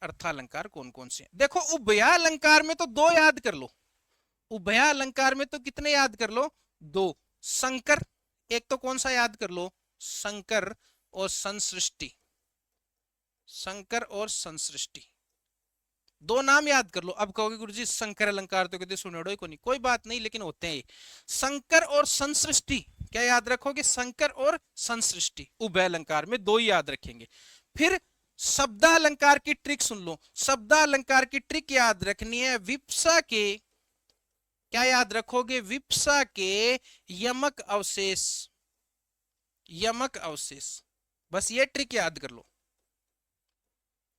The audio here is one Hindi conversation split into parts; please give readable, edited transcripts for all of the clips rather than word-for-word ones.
अर्थालंकार कौन कौन से हैं? देखो उभयालंकार में तो दो याद कर लो, उभयालंकार में तो कितने याद कर लो, दो। संकर, एक तो कौन सा याद कर लो, संकर और संसृष्टि, संकर और संसृष्टि, दो नाम याद कर लो। अब कहोगे गुरुजी संकर अलंकार तो कभी सुने को नहीं, कोई बात नहीं, लेकिन होते हैं ये। संकर और संसृष्टि क्या याद रखोगे, संकर और संसृष्टि, उभय अलंकार में दो ही याद रखेंगे। फिर शब्दालंकार की ट्रिक सुन लो, शब्दालंकार की ट्रिक याद रखनी है, विप्सा के, क्या याद रखोगे, विप्सा के यमक अवशेष, यमक अवशेष, बस ये ट्रिक याद कर लो,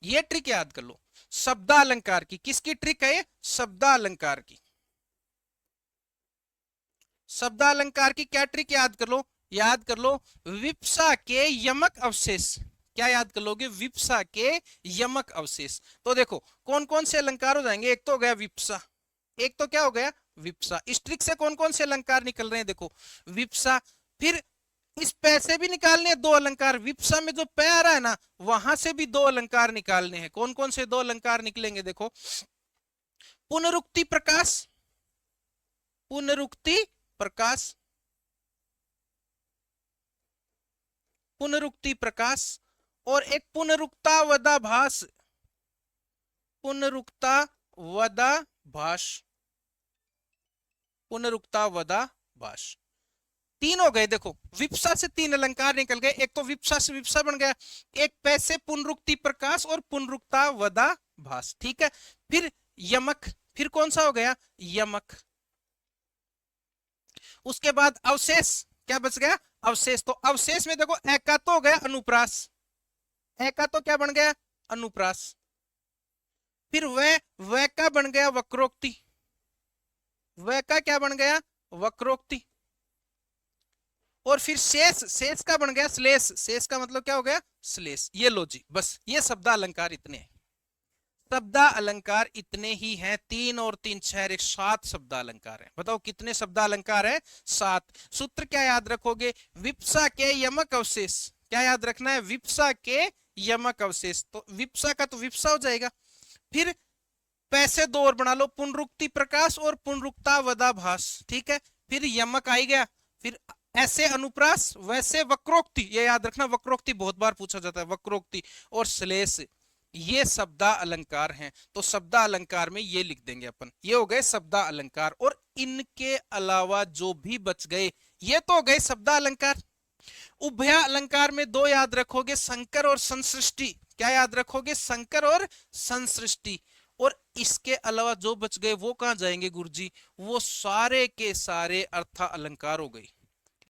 ये ट्रिक याद कर लो। शब्दालंकार की, किसकी ट्रिक है ये, शब्दालंकार की, शब्दालंकार की क्या ट्रिक याद कर लो, याद कर लो, विप्सा के यमक अवशेष, क्या याद कर लोगे, विप्सा के यमक अवशेष। तो देखो कौन कौन से अलंकार हो जाएंगे, एक तो हो गया विप्सा, एक तो क्या हो गया विप्सा। इस ट्रिक से कौन कौन से अलंकार निकल रहे हैं, देखो विप्सा, फिर इस पै से भी निकालने हैं दो अलंकार, विप्सा में जो पै आ रहा है ना वहां से भी दो अलंकार निकालने हैं। कौन कौन से दो अलंकार निकलेंगे, देखो पुनरुक्ति प्रकाश, पुनरुक्ति प्रकाश, पुनरुक्ति प्रकाश, और एक पुनरुक्ता वदाभास, पुनरुक्ता वदाभास, पुनरुक्ता वदाभास, तीन हो गए। देखो विप्सा से तीन अलंकार निकल गए, एक तो विप्सा से विप्सा बन गया, एक पैसे पुनरुक्ति प्रकाश और पुनरुक्ता वदाभास, ठीक है। फिर यमक, फिर कौन सा हो गया यमक, उसके बाद अवशेष, क्या बच गया अवशेष। तो अवशेष में देखो एक का तो हो गया अनुप्रास, एक का तो क्या बन गया अनुप्रास, फिर वह का बन गया वक्रोक्ति, वह का क्या बन गया वक्रोक्ति, और फिर शेष, शेष का बन गया श्लेष, शेष का मतलब क्या हो गया श्लेष। ये लो जी, बस ये शब्दा अलंकार इतने हैं, शब्दा अलंकार इतने ही हैं, तीन और तीन छह एक सात शब्दा अलंकार है। बताओ कितने शब्दा अलंकार है, सात। सूत्र क्या याद रखोगे, विप्सा के यमक अवशेष, क्या याद रखना है विप्सा के यमक अवशेष, तो विप्सा का तो विप्सा हो जाएगा। फिर पैसे दो और बना लो, पुनरुक्ति प्रकाश और पुनरुक्ता वदाभास, ठीक है। फिर यमक आ गया, फिर ऐसे अनुप्रास वैसे वक्रोक्ति, ये याद रखना वक्रोक्ति बहुत बार पूछा जाता है, वक्रोक्ति और श्लेष, ये शब्दा अलंकार हैं। तो शब्दा अलंकार में ये लिख देंगे अपन, ये हो गए शब्दा अलंकार। और इनके अलावा जो भी बच गए ये तो हो गए शब्दा अलंकार। उभया अलंकार में दो याद रखोगे, संकर और संसृष्टि, क्या याद रखोगे संकर और संसृष्टि। और इसके अलावा जो बच गए वो कहां जाएंगे गुरुजी, वो सारे के सारे अर्था अलंकार हो गए।